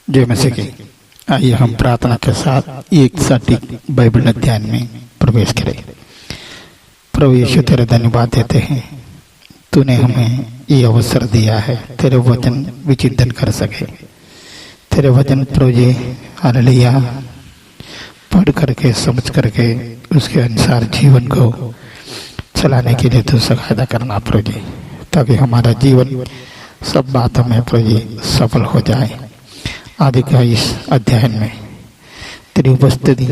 जय मसीह की। आइए हम प्रार्थना के साथ एक सटीक बाइबल अध्ययन में प्रवेश करें। प्रभु यीशु तेरे धन्यवाद देते हैं, तूने हमें ये अवसर दिया है तेरे वचन विचिंतन कर सके। तेरे वचन प्रभु जी हालेलुया पढ़ करके समझ करके उसके अनुसार जीवन को चलाने के लिए तू सहायता करना प्रभु जी, ताकि हमारा जीवन सब बातों में प्रभु जी सफल हो जाए। आदि का इस अध्ययन में तेरी उपस्थिति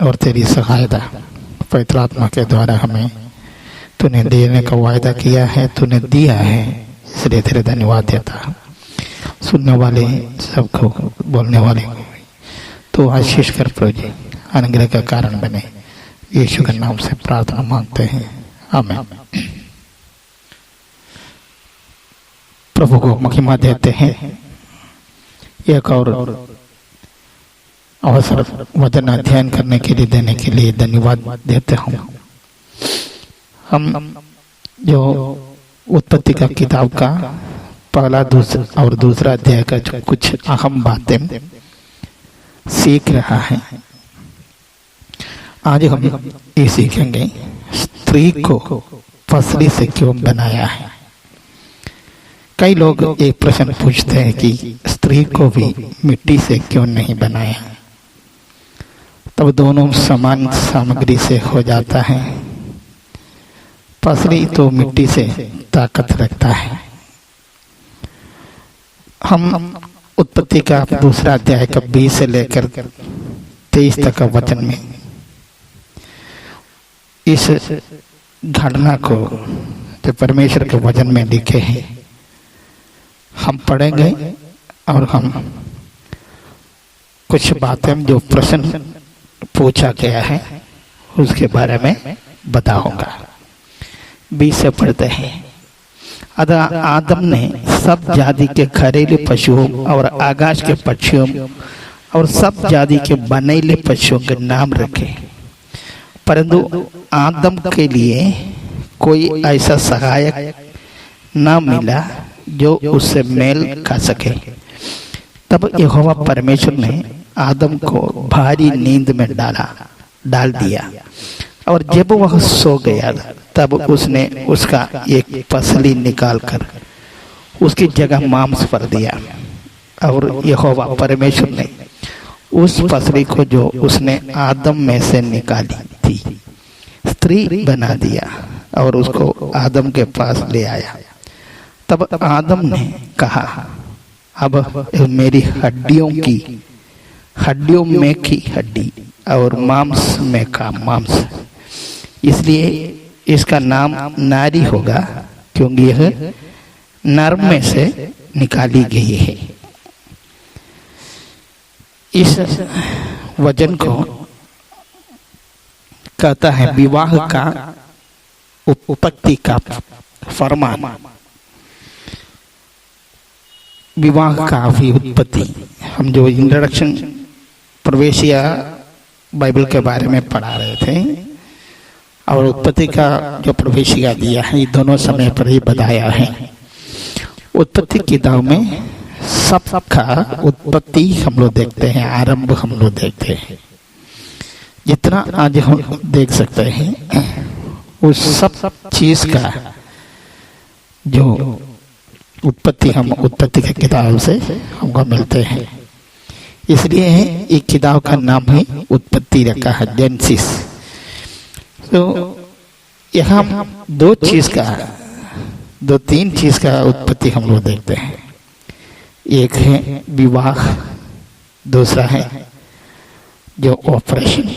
और तेरी सहायता पवित्र आत्मा के द्वारा हमें तूने देने का वायदा किया है, तूने दिया है, इसलिए तेरे धन्यवाद देता। सुनने वाले सबको, बोलने वाले को तो आशीष कर प्रभु जी, अनुग्रह का कारण बने। यीशु के नाम से प्रार्थना मांगते हैं, आमीन। प्रभु को महिमा देते हैं। एक और अवसर वचन अध्ययन करने के लिए देने के लिए धन्यवाद देते हूँ। हम जो उत्पत्ति का किताब का पहला और दूसरा अध्याय का जो कुछ अहम बातें सीख रहा है, आज हम ये सीखेंगे स्त्री को पसली से क्यों बनाया है। कई लोग एक प्रश्न पूछते हैं कि स्त्री को भी मिट्टी से क्यों नहीं बनाया, तब दोनों समान सामग्री से हो जाता है। पसली तो मिट्टी से ताकत रखता है। हम उत्पत्ति का दूसरा अध्याय का 20 से लेकर 23 तक का वचन में इस घटना को जो परमेश्वर के वचन में लिखे हैं हम पढ़ेंगे और हम कुछ बातें जो प्रश्न पूछा गया है उसके बारे में बताऊंगा। 20 से पढ़ते हैं। अतः आदम ने सब जाति के घरेलू पशुओं और आकाश के पक्षियों और सब जाति के बनेले पशुओं के नाम रखे, परंतु आदम के लिए कोई ऐसा सहायक न मिला जो उससे मेल खा सके। तब यहोवा परमेश्वर ने आदम को भारी नींद में डाल दिया, और जब वह सो गया तब उसने उसका एक पसली निकालकर उसकी जगह मांस पर दिया, और यहोवा परमेश्वर ने उस पसली को जो उसने आदम में से निकाली थी स्त्री बना दिया और उसको आदम के पास ले आया। तब आदम ने कहा, अब मेरी हड्डियों में की हड्डी और मांस में का मांस, इसलिए इसका नाम नारी होगा, क्योंकि यह नर में से निकाली गई है। इस वचन को कहता है विवाह का उत्पत्ति का फरमान। विवाह का भी उत्पत्ति, हम जो इंट्रोडक्शन प्रवेशिया बाइबल के बारे में पढ़ा रहे थे और उत्पत्ति का जो प्रवेशिका दिया है, ये दोनों समय पर ही बताया है। उत्पत्ति किताब में सबका उत्पत्ति हम लोग देखते हैं, आरंभ हम लोग देखते हैं। जितना आज हम देख सकते हैं उस सब चीज का जो उत्पत्ति हम उत्पत्ति के किताब से हमको मिलते हैं, इसलिए एक किताब का नाम है उत्पत्ति रखा है, जेनेसिस। तो यहाँ दो तीन चीज का उत्पत्ति हम लोग देखते हैं। एक है विवाह, दूसरा है जो ऑपरेशन,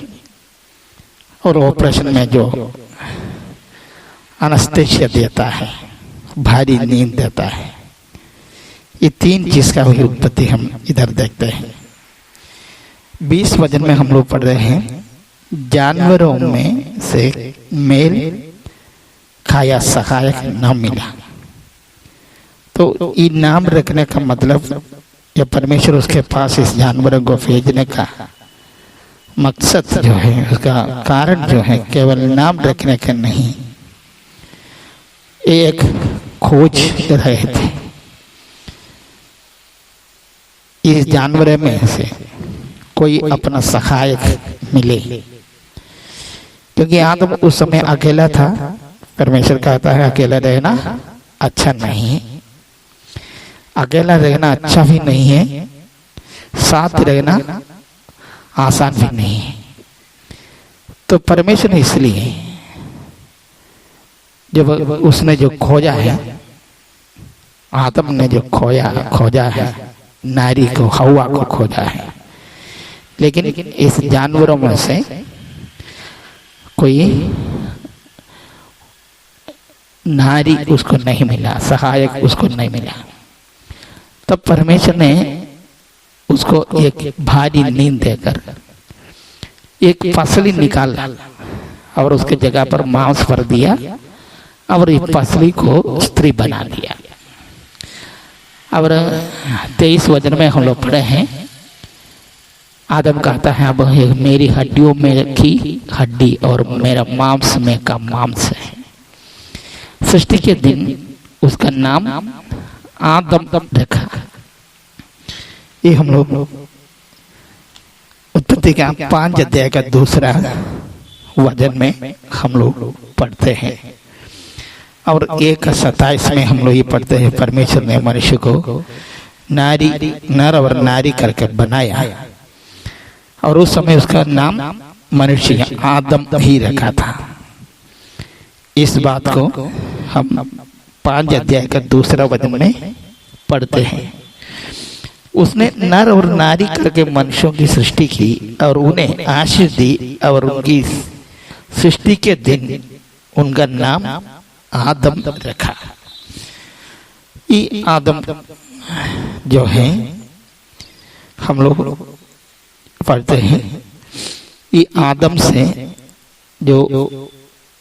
और ऑपरेशन में जो एनेस्थीसिया देता है, भारी नींद देता है। ये तीन चीज का भी उत्पत्ति हम इधर देखते हैं। 20 वचन में हम लोग पढ़ रहे हैं, जानवरों में से मेल खाया सहायक न मिला। तो ये नाम रखने का मतलब या परमेश्वर उसके पास इस जानवरों को भेजने का मकसद जो है, उसका कारण जो है, केवल नाम रखने का नहीं, एक खोज रहे थे। इस जानवर में से कोई अपना सहायक मिले, क्योंकि आदम उस समय अकेला था। परमेश्वर कहता है अकेला रहना अच्छा नहीं है, अकेला रहना अच्छा भी नहीं है, साथ रहना आसान भी नहीं है। तो परमेश्वर ने इसलिए जब उसने जो खोजा है, आदम ने जो खोजा है नारी को, हवा को खोजा है, लेकिन इस जानवरों में से कोई नारी उसको नहीं मिला, सहायक उसको नहीं मिला। तब परमेश्वर ने उसको एक भारी नींद देकर एक पसली निकाला और उसके जगह पर मांस भर दिया और इस पसली को स्त्री बना दिया। और 23 वचन में हम लोग पढ़े हैं, आदम कहता है अब मेरी हड्डियों में की हड्डी और मेरा मांस में का मांस है। सृष्टि के दिन उसका नाम आदम रखा। ये हम लोग उत्पत्ति का 5 अध्याय का 2 वचन में हम लोग पढ़ते हैं। और 1:27 में हम लोग ये पढ़ते हैं, परमेश्वर ने मनुष्य को नर और नारी करके बनाया और उस समय उसका नाम मनुष्य आदम ही रखा था। इस बात को हम 5 अध्याय का 2 वचन में पढ़ते हैं। उसने नर और नारी करके मनुष्यों की सृष्टि की और उन्हें आशीष दी और उनकी सृष्टि के दिन उनका नाम आदम रखा। ये आदम जो है हम लोग पढ़ते हैं, ये आदम से जो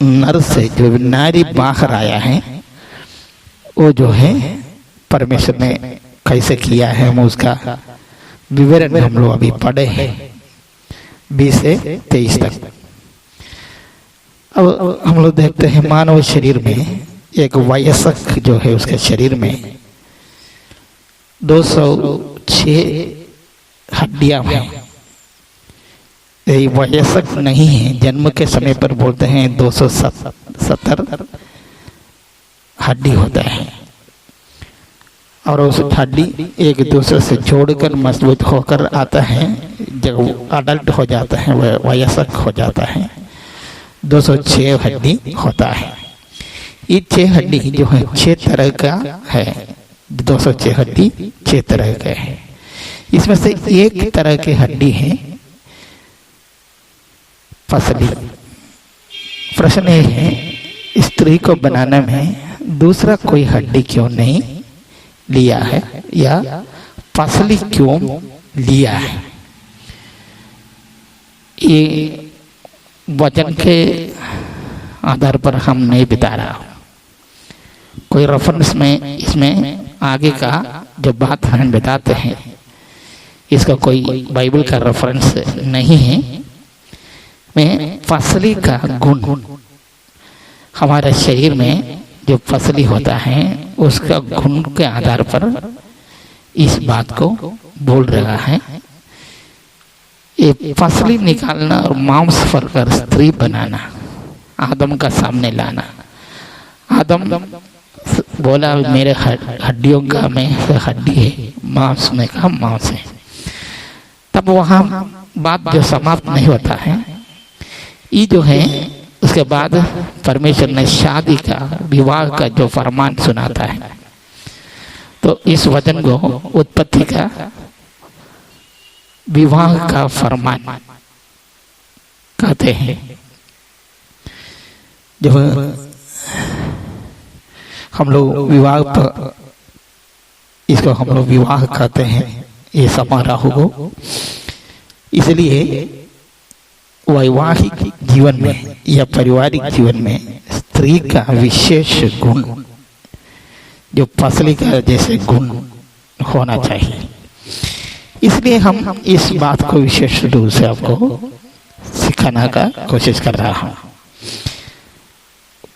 नर से जो नारी बाहर आया है वो जो है परमेश्वर ने कैसे किया है, हम उसका विवरण हम लोग अभी पढ़े हैं 20 से 23 तक। अब हम लोग देखते हैं मानव शरीर में एक वयस्क जो है उसके शरीर में 206 हड्डियां हैं। ये वयस्क नहीं है, जन्म के समय पर बोलते हैं 270 हड्डी होता है और उस हड्डी एक दूसरे से जोड़कर मजबूत होकर आता है। जब अडल्ट हो जाता है वह वयस्क हो जाता है 206 हड्डी होता है। ये 6 हड्डी जो है 6 तरह का है, 206 हड्डी 6 तरह का है। इसमें से एक तरह की हड्डी है पसली। प्रश्न ये है स्त्री को बनाने में दूसरा कोई हड्डी क्यों नहीं लिया है या पसली क्यों लिया है? ये वचन के आधार पर हम नहीं बता रहा हूं, कोई रेफरेंस में इसमें आगे का जो बात हम बताते हैं इसका कोई बाइबल का रेफरेंस नहीं है। में फसली का गुण हमारे शरीर में जो फसली होता है उसका गुण के आधार पर इस बात को बोल रहा है। ये फसली निकालना और मांस भरकर स्त्री बनाना, आदम का सामने लाना। आदम बोला मेरे हड्डियों का में हड्डी है, मांस में का मांस है। तब वहां बात जो समाप्त नहीं होता है, ये जो है उसके बाद परमेश्वर ने शादी का, विवाह का जो फरमान सुनाता है। तो इस वचन को उत्पत्ति का विवाह का फरमान कहते हैं। जब हम लोग विवाह पर, इसको हम लोग विवाह कहते हैं ये समारोह को, इसलिए वैवाहिक जीवन में या पारिवारिक जीवन में स्त्री का विशेष गुण जो फसली का जैसे गुण होना चाहिए। इसलिए हम इस बात को विशेष रूप से आपको सिखाने का कोशिश कर रहा हूं।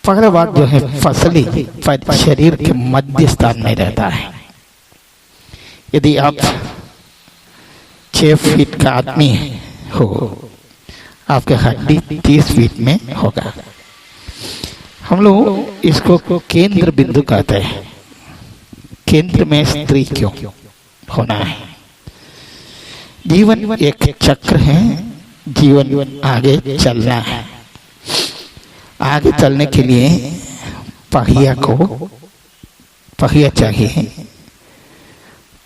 पहला बात जो है फसली शरीर के मध्य स्थान में रहता है। यदि आप 6 फीट का आदमी हो, आपके हड्डी 30 फीट में होगा। हम लोग इसको केंद्र बिंदु कहते हैं। केंद्र में स्त्री क्यों होना है? जीवन एक चक्र है, जीवन आगे चलना है। आगे चलने के लिए पहिया चाहिए,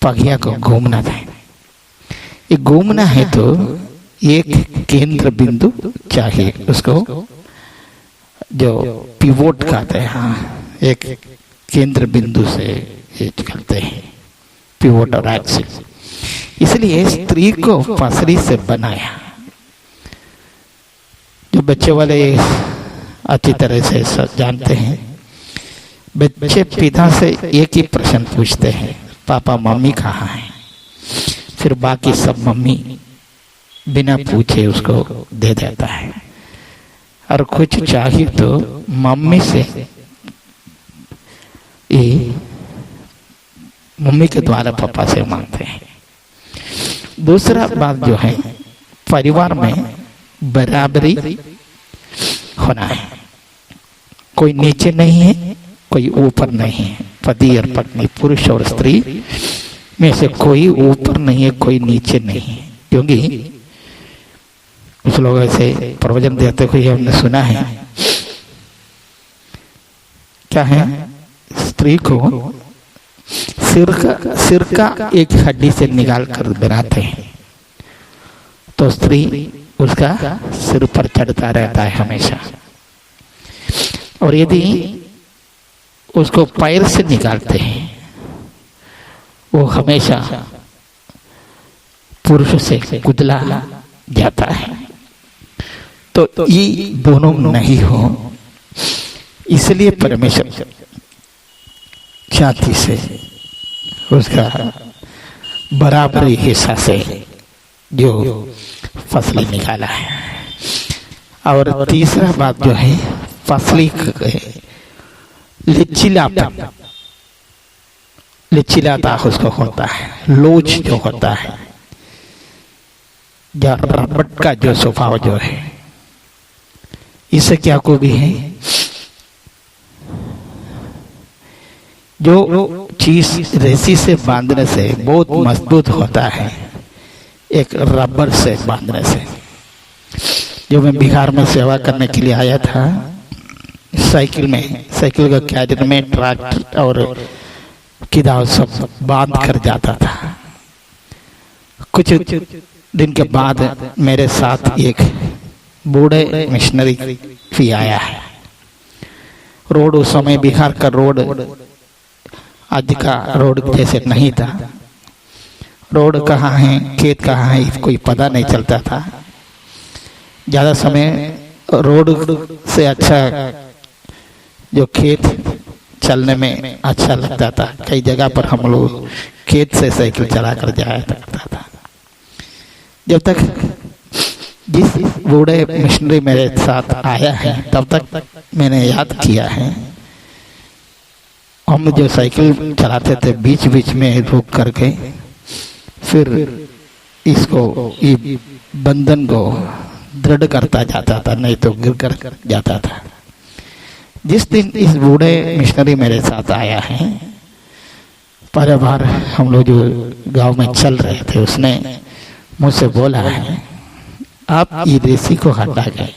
पहिया को घूमना चाहिए। ये घूमना है तो एक केंद्र बिंदु चाहिए, उसको जो पिवोट कहते हैं। हाँ, एक केंद्र बिंदु से चलते हैं, पिवोट और एक्सिस। इसलिए स्त्री को पसरी से बनाया। जो बच्चे वाले अच्छी तरह से जानते हैं, बच्चे पिता से एक ही प्रश्न पूछते हैं, पापा मम्मी कहाँ हैं? फिर बाकी सब मम्मी बिना पूछे उसको दे देता है। और कुछ चाहिए तो मम्मी से, मम्मी के द्वारा पापा से मांगते हैं। दूसरा बात जो है, परिवार में बराबरी होना है। कोई नीचे नहीं है, कोई ऊपर नहीं है। पति और पत्नी, पुरुष और स्त्री में से कोई ऊपर नहीं है, कोई नीचे नहीं है। क्योंकि कुछ लोग ऐसे प्रवचन देते हुए हमने सुना है, क्या है, स्त्री को सिर का एक हड्डी से निकाल कर बनाते हैं तो स्त्री उसका सिर पर चढ़ता रहता है हमेशा। और यदि उसको पैर से निकालते हैं, वो हमेशा पुरुष से कुचला जाता है। तो ये दोनों नहीं हो, इसलिए परमेश्वर छाती से उसका बराबरी हिस्सा से जो फसली निकाला है। और तीसरा बात जो है, फसली लचीलाता उसको होता है, लोच जो होता है, या रबड़ का जो स्वभाव जो है, इससे क्या को भी है, जो चीज रस्सी से बांधने से बहुत मजबूत होता है, एक रबड़ से बांधने से। जो मैं बिहार में सेवा करने के लिए आया था, साइकिल का कैरियर में ट्रैक्टर और किदाव सब बांध कर जाता था। कुछ दिन के बाद मेरे साथ एक बूढ़े मिशनरी भी आया है। रोड उस समय बिहार का रोड आज का रोड जैसे नहीं था। रोड कहाँ है, खेत कहाँ है, कोई पता नहीं चलता था। ज़्यादा समय रोड से अच्छा जो खेत चलने में अच्छा लगता था। कई जगह पर हम लोग खेत से साइकिल चला कर जाया करता था। जब तक जिस बूढ़े मिशनरी मेरे साथ आया है, तब तक मैंने याद किया है, हम जो साइकिल चलाते थे बीच बीच में रुक करके फिर इसको बंधन को दृढ़ करता जाता था, नहीं तो गिर कर जाता था। जिस दिन इस बूढ़े मिशनरी मेरे साथ आया है, पहले बार हम लोग जो गांव में चल रहे थे, उसने मुझसे बोला है, आप ये रस्सी को हटा के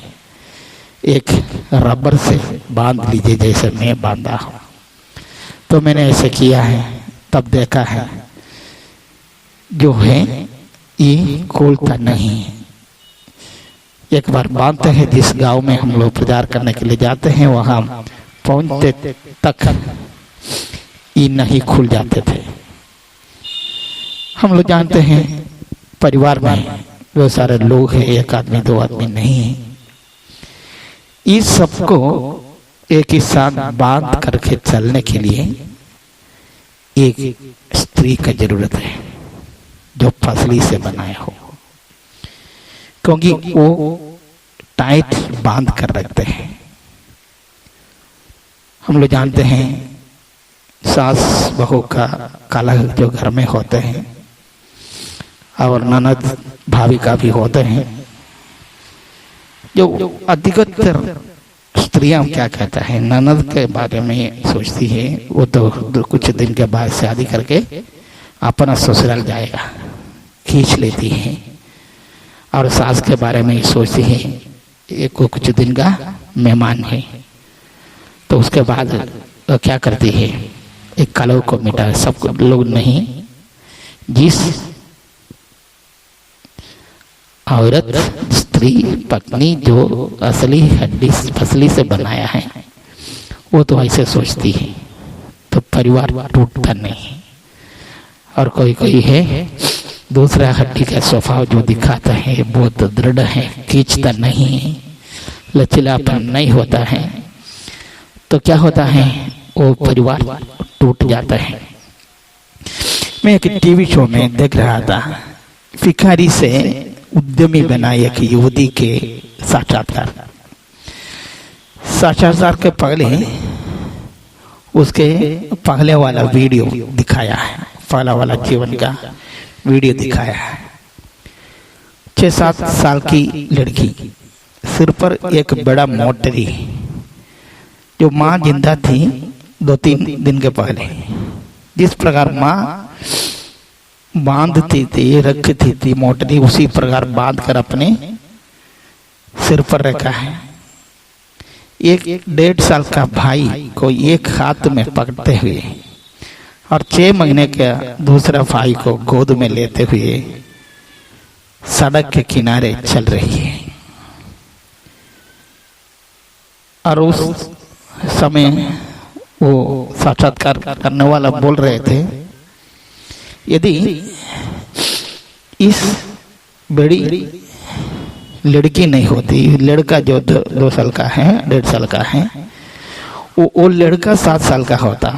एक रबर से बांध लीजिए जैसे मैं बांधा हूं। तो मैंने ऐसे किया है, तब देखा है जो है ये खोलता नहीं है। एक बार बांधते हैं, जिस गांव में हम लोग प्रचार करने के लिए जाते हैं, वहां पहुंचते तक ये नहीं खुल जाते थे। हम लोग जानते हैं परिवार में वो सारे लोग हैं, एक आदमी दो आदमी नहीं है। इस सबको एक ही साथ बांध करके चलने के लिए एक स्त्री का जरूरत है जो फसली से बनाया हो, क्योंकि वो टाइट बांध कर रखते हैं। हम लोग जानते हैं सास बहू का कलह जो घर में होते हैं, और ननद भाभी का भी होते हैं। जो अधिकतर स्त्रियां क्या कहता है, ननद के बारे में सोचती है, वो तो कुछ दिन के बाद शादी करके अपना ससुराल जाएगा, खींच लेती है। और सास के बारे में सोचती है, एक को कुछ दिन का मेहमान है, तो उसके बाद क्या करती है, एक कलह को मिटा। सब लोग नहीं, जिस औरत स्त्री पत्नी जो असली हड्डी फसली से बनाया है, वो तो ऐसे सोचती है, तो परिवार टूटता नहीं। और कोई कोई है दूसरा हड्डी का स्वभाव जो दिखाता है बहुत दृढ़ है, खींचता नहीं, लचीलापन नहीं होता है, तो क्या होता है, वो परिवार टूट जाता है। मैं एक टीवी शो में देख रहा था, भिखारी से उद्यमी बनाए एक युवती के साक्षात्कार के पहले उसके पहले वाला वीडियो दिखाया है, पहला वाला जीवन का वीडियो दिखाया है। 6-7 साल की लड़की, सिर पर एक बड़ा मोटरी, जो माँ जिंदा थी 2-3 दिन के पहले, जिस प्रकार माँ बांधती थी, रखती थी मोटरी, उसी प्रकार बांध कर अपने सिर पर रखा है। एक 1.5 साल का भाई को एक हाथ में पकड़ते हुए और 6 महीने का दूसरा भाई को गोद में लेते हुए सड़क के किनारे चल रही है। और उस समय वो साक्षात्कार करने वाला बोल रहे थे, यदि इस बड़ी लड़की नहीं होती, लड़का जो 2 साल का है, 1.5 साल का है, वो लड़का 7 साल का होता,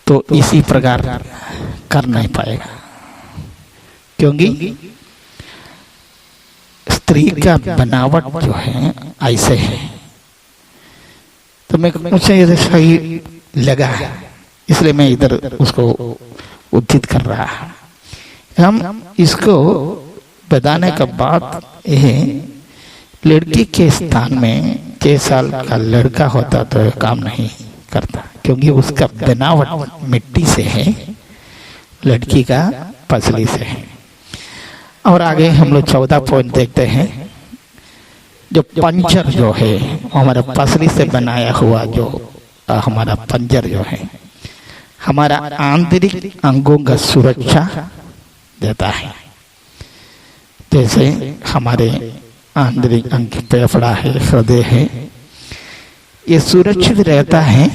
तो इसी प्रकार कर नहीं पाएगा, क्योंकि स्त्री का बनावट जो है ऐसे है। तो मुझे ये सही लगा, इसलिए मैं इधर उसको उद्धित कर रहा। हम इसको बताने का बात यह, लड़की के स्थान में 6 साल का लड़का होता तो काम नहीं करता, क्योंकि उसका बनावट मिट्टी से है, लड़की का पसली से है। और आगे हम लोग 14 पॉइंट देखते हैं। जो पंजर जो है, हमारा पसली से बनाया हुआ जो हमारा पंजर जो है, हमारा आंतरिक अंगों का सुरक्षा देता है। जैसे हमारे आंतरिक अंग फेफड़ा है, हृदय है, ये सुरक्षित रहता है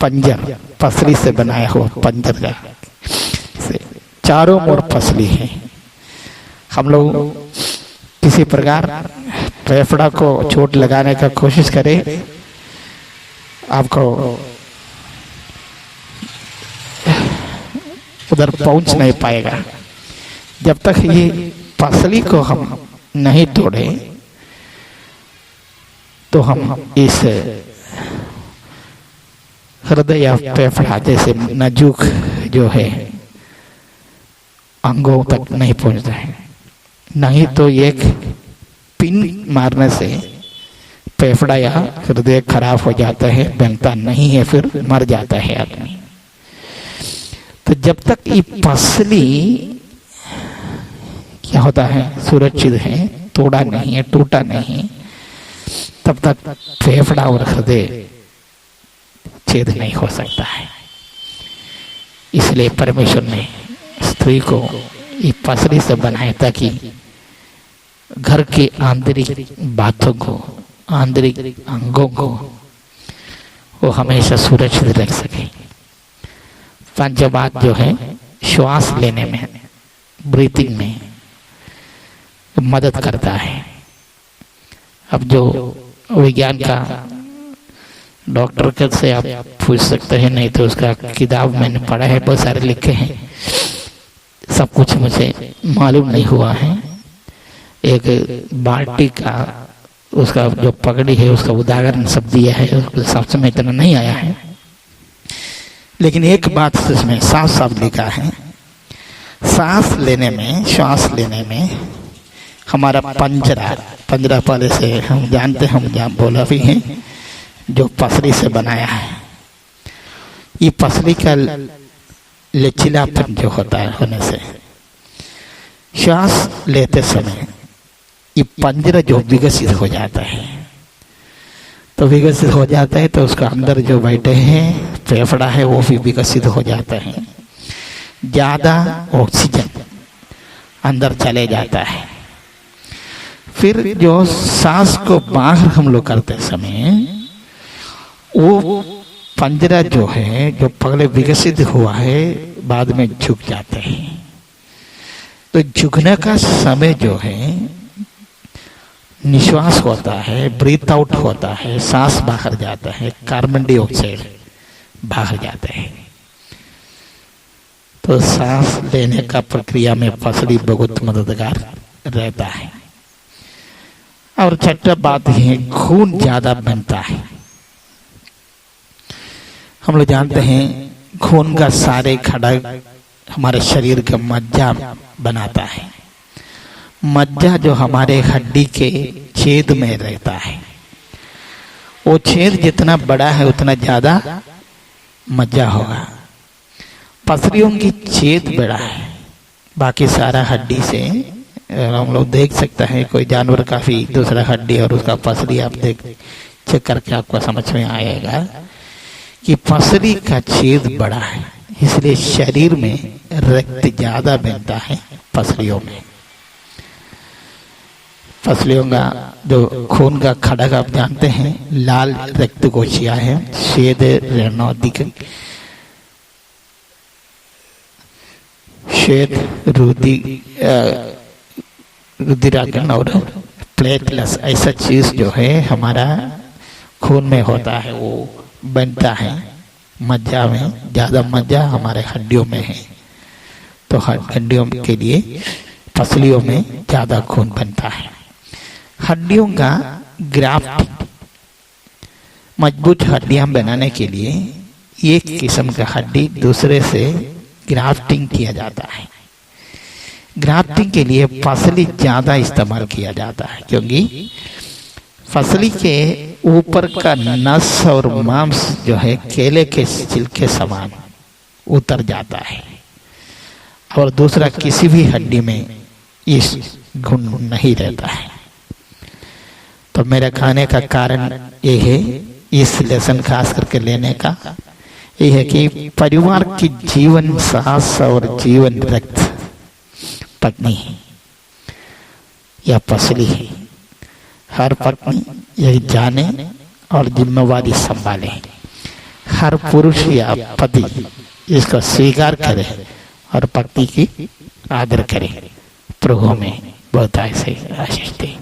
पंजर, पसली से बनाया हुआ पंजर का से चारों ओर पसली है। हम लोग किसी प्रकार फेफड़ा को चोट लगाने का कोशिश करें, आपको उधर पहुंच नहीं पाएगा। जब तक ये पसली को हम नहीं तोड़े, तो हम इस हृदय या फेफड़ा जैसे नाजुक जो है अंगों तक नहीं पहुंचता है। नहीं तो एक पिन मारने से फेफड़ा या हृदय खराब हो जाता है, बनता नहीं है, फिर मर जाता है आदमी। तो जब तक ये पसली क्या होता है, सुरक्षित है, तोड़ा नहीं है, टूटा नहीं, तब तक फेफड़ा और हृदय छेद नहीं हो सकता है। इसलिए परमेश्वर ने स्त्री को ये पसली से बनाया ताकि घर के आंतरिक बातों को, आंतरिक अंगों को वो हमेशा सुरक्षित रख सके। पंच बात जो है श्वास लेने में, ब्रीथिंग में मदद करता है। अब जो विज्ञान का डॉक्टर के से आप पूछ सकते हैं, नहीं तो उसका किताब मैंने पढ़ा है, बहुत सारे लिखे हैं, सब कुछ मुझे मालूम नहीं हुआ है। एक बाल्टी का उसका जो पगड़ी है उसका उदाहरण सब दिया है, सबसे में इतना नहीं आया है, लेकिन एक बात इसमें साफ साफ लिखा है, सांस लेने में हमारा पंजरा पहले से हम जानते हैं, हम जहाँ बोला भी हैं, जो पसली से बनाया है। ये पसली का लचीलापन जो होता है होने से श्वास लेते समय ये पंजरा जो विकसित हो जाता है, तो विकसित हो जाता है तो उसका अंदर जो बैठे हैं फेफड़ा है वो भी विकसित हो जाता है, ज़्यादा ऑक्सीजन अंदर चले जाता है। फिर जो सांस को बाहर हम लोग करते समय वो पंजरा जो है, जो पहले विकसित हुआ है, बाद में झुक जाते हैं। तो झुकने का समय जो है निश्वास होता है, ब्रीथ आउट होता है, सांस बाहर जाता है, कार्बन डाइऑक्साइड बाहर जाता है। तो सांस लेने का प्रक्रिया में पसली बहुत मददगार रहता है। और छठा बात है, खून ज्यादा बनता है। हम लोग जानते हैं खून का सारे खड़क हमारे शरीर का मज्जा बनाता है। मज्जा जो हमारे हड्डी के छेद में रहता है, वो छेद जितना बड़ा है उतना ज्यादा मज्जा होगा। पसलियों की छेद बड़ा है, बाकी सारा हड्डी से हम लोग देख सकते हैं। कोई जानवर का भी दूसरा हड्डी और उसका पसली आप चेक करके आपको समझ में आएगा कि पसली का छेद बड़ा है, इसलिए शरीर में रक्त ज्यादा बनता है पसलियों में। पसलियों का जो खून का खड़क आप जानते हैं, लाल रक्त कोशिका है, श्वेत रणोदिक, श्वेत रुधिरागन और प्लेटलेट्स, ऐसा चीज जो है हमारा खून में होता है वो बनता है मज्जा में। ज्यादा मज्जा हमारे हड्डियों में है, तो हड्डियों के लिए पसलियों में ज्यादा खून बनता है। हड्डियों का ग्राफ्ट, मजबूत हड्डियां बनाने के लिए एक किस्म का हड्डी दूसरे से ग्राफ्टिंग किया जाता है। ग्राफ्टिंग के लिए पसली ज्यादा इस्तेमाल किया जाता है, क्योंकि पसली के ऊपर का नस और मांस जो है केले के छिलके समान उतर जाता है, और दूसरा किसी भी हड्डी में इस गुण नहीं रहता है। तो मेरे खाने का कारण ये है, इस लेसन खास करके लेने का ये है कि परिवार की जीवन सास और जीवन रक्त पत्नी या पसली है। हर पत्नी यही जाने और जिम्मेवारी संभाले, हर पुरुष या पति इसको स्वीकार करे और पत्नी की आदर करे। प्रभु में बहुत ऐसे आशीष दे।